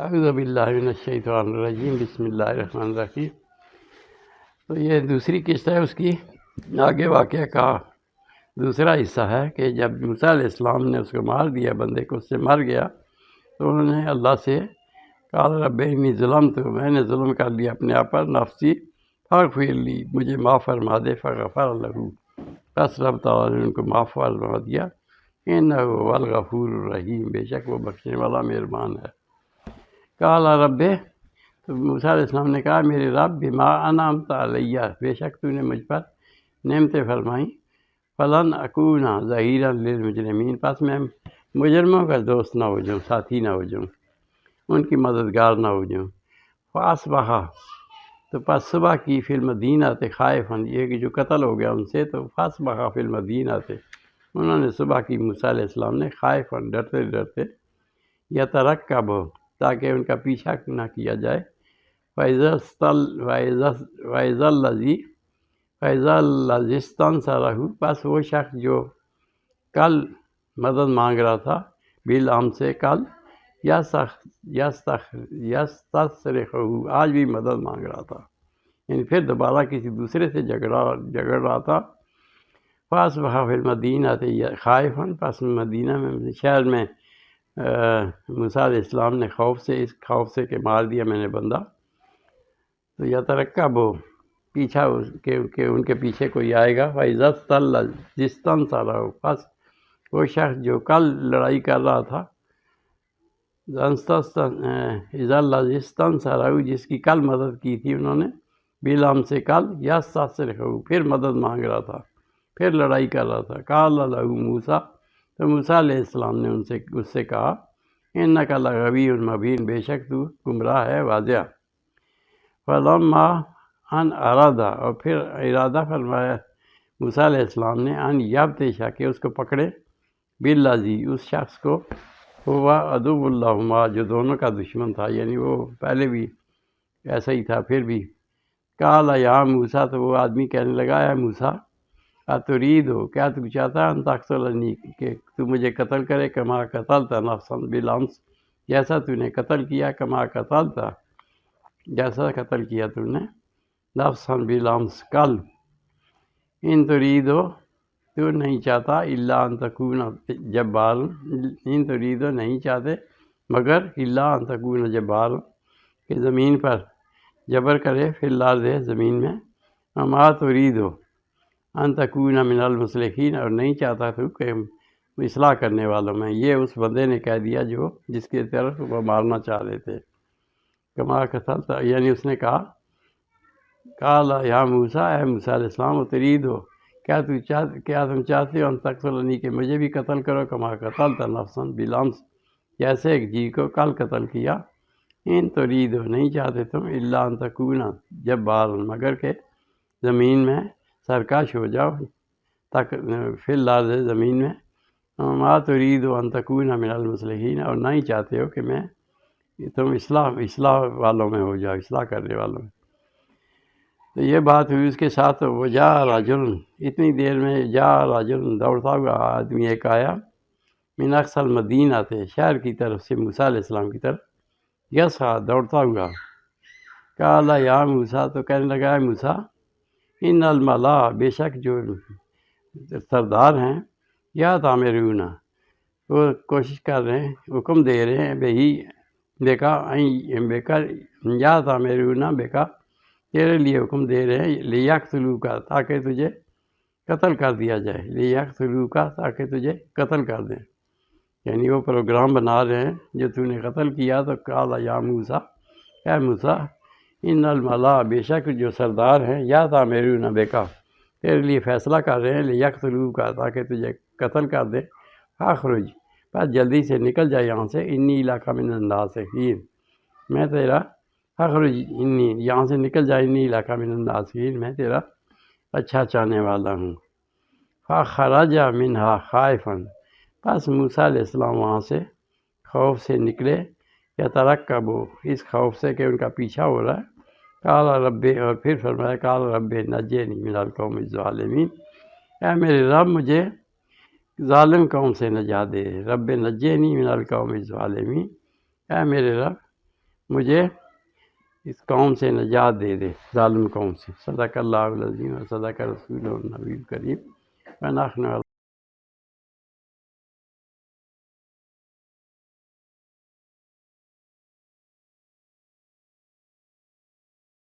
اعوذ باللہ من الشیطان الرجیم، بسم اللہ الرحمن الرحیم۔ تو یہ دوسری قسط ہے اس کی، آگے واقعہ کا دوسرا حصہ ہے کہ جب موسیٰ علیہ السلام نے اس کو مار دیا، بندے کو اس سے مر گیا، تو انہوں نے اللہ سے قال رب انی ظلمت، میں نے ظلم کر لیا اپنے آپ پر، نفسی فاغفر لی، مجھے معاف فرما دے، فغفر لہ، پس رب تعالیٰ نے ان کو معاف فرما دیا، انہ هو الغفور الرحیم، بے شک وہ بخشنے والا مہربان ہے۔ قال رب، تو موسیٰ علیہ السلام نے کہا میرے رب، بما انعمت علیہ، بے شک تو نے مجھ پر نعمتیں فرمائیں، فلن اکون ظہیرا للمجرمین، پس میں مجرموں کا دوست نہ ہو جاؤں، ساتھی نہ ہو جاؤں، ان کی مددگار نہ ہو جاؤں۔ فاصبح، تو پس صبح کی فی المدینہ خائفا، یہ کہ جو قتل ہو گیا ان سے، تو فاصبح فی المدینہ، انہوں نے صبح کی موسیٰ علیہ السلام نے خائفا، ڈرتے ڈرتے، یترقب، تاکہ ان کا پیچھا نہ کیا جائے، فَإِذَا الَّذِي اسْتَنصَرَهُ، پس وہ شخص جو کل مدد مانگ رہا تھا، بالامس سے کل، یستصرخہ، آج بھی مدد مانگ رہا تھا، یعنی پھر دوبارہ کسی دوسرے سے جھگڑ رہا تھا۔ فَأَصْبَحَ فِي الْمَدِينَةِ خَائِفًا، پس مدینہ میں، شہر میں موسیٰ علیہ السلام نے اس خوف سے کہ مار دیا میں نے بندہ، تو یترقب، پیچھا کہ ان کے پیچھے کوئی آئے گا، فَإِذَا الَّذِي اسْتَنصَرَهُ، پس وہ شخص جو کل لڑائی کر رہا تھا، اِذَا الَّذِي اسْتَنصَرَهُ، جس کی کل مدد کی تھی انہوں نے، بالامس سے کل، یستصرخہ، پھر مدد مانگ رہا تھا، پھر لڑائی کر رہا تھا، قال لہ موسیٰ، تو موسیٰ علیہ السلام نے اس سے کہا، انک لغوی مبین، بے شک تو گمراہ ہے واضح۔ فلما ان ارادہ، اور پھر ارادہ فرمایا موسیٰ علیہ السلام نے، ان یبطش، کہ اس کو پکڑے، بالذی، اس شخص کو، ہوا عدو اللہما، جو دونوں کا دشمن تھا، یعنی وہ پہلے بھی ایسا ہی تھا پھر بھی۔ قال یا موسیٰ، تو وہ آدمی کہنے لگا، اے موسیٰ، اترید ہو، کیا تو چاہتا ہے، ان تقتلنی، کہ تو مجھے قتل کرے، کما قتلت نفسا بالامس، جیسا تو نے قتل کیا، کما قتلت، جیسا قتل کیا تو نے، نفسا بالامس، کل، ان ترید ہو، تو نہیں چاہتا، الا ان تکون جبارا، ان ترید ہو، نہیں چاہتے مگر، الا ان تکون جبارا، کہ زمین پر جبر کرے، فی الارض، زمین میں، وما ترید ہو ان تکون من المصلحین، اور نہیں چاہتا تو کہ اصلاح کرنے والوں میں۔ یہ اس بندے نے کہہ دیا جس کی طرف وہ مارنا چاہ رہے تھے، کما قتلت، یعنی اس نے کہا، قال یا موسیٰ، اے موسیٰ علیہ السلام، ترید ہو، کیا تم چاہتے ہو، ان تقتلنی، کہ مجھے بھی قتل کرو، کما قتلت نفسا بالامس، جیسے ایک جی کو کل قتل کیا، ان ترید ہو، نہیں چاہتے تم، الا ان تکون جبارا، مگر کہ زمین میں سرکش ہو جاؤ، تک فی الارض، زمین میں، ما ترید ان تکون من المصلحین، اور نہیں چاہتے ہو کہ تم اصلاح والوں میں ہو جاؤ، اصلاح کرنے والوں میں۔ تو یہ بات ہوئی اس کے ساتھ، وہ جا رجل، اتنی دیر میں جا رجل، دوڑتا ہوا آدمی ایک آیا، من اقصی المدینہ، تھے شہر کی طرف سے، موسیٰ علیہ السلام کی طرف، یسعی، دوڑتا ہوا، قال یا موسیٰ، تو کہنے لگا، اے موسیٰ، ان الملا، بے شک جو سردار ہیں، یا تعمرون، وہ کوشش کر رہے ہیں، حکم دے رہے ہیں، یا تعمرون بیکا، تیرے لیے حکم دے رہے ہیں، لیقتلوک، تاکہ تجھے قتل کر دیا جائے، لیقتلوک، تاکہ تجھے قتل کر دیں، یعنی وہ پروگرام بنا رہے ہیں، جو تو نے قتل کیا، تو قال یا موسیٰ، اے موسیٰ، ان الملا، بے شک جو سردار ہیں، یا تعمرون بیکا، تیرے لیے فیصلہ کر رہے ہیں، لیقتلوک، تاکہ تجھے قتل کر دیں، فاخرج، بس جلدی سے نکل جائے یہاں سے، انی لک من الناصحین، میں تیرا، فاخرج انی، یہاں سے نکل جائے، انی لک من الناصحین، میں تیرا اچھا چاہنے والا ہوں۔ فخرج منہا خائفا، پس موسیٰ علیہ السلام وہاں سے خوف سے نکلے، یترقب، اس خوف سے کہ ان کا پیچھا ہو رہا ہے، قال رب، اور پھر فرمایا، قال رب نجنی من القوم الظالمین، اے میرے رب مجھے ظالم قوم سے نجات دے، رب نجنی من القوم الظالمین، اے میرے رب مجھے اس قوم سے نجات دے دے، ظالم قوم سے۔ صدق اللہ العظیم و صدق رسول النبی الکریم۔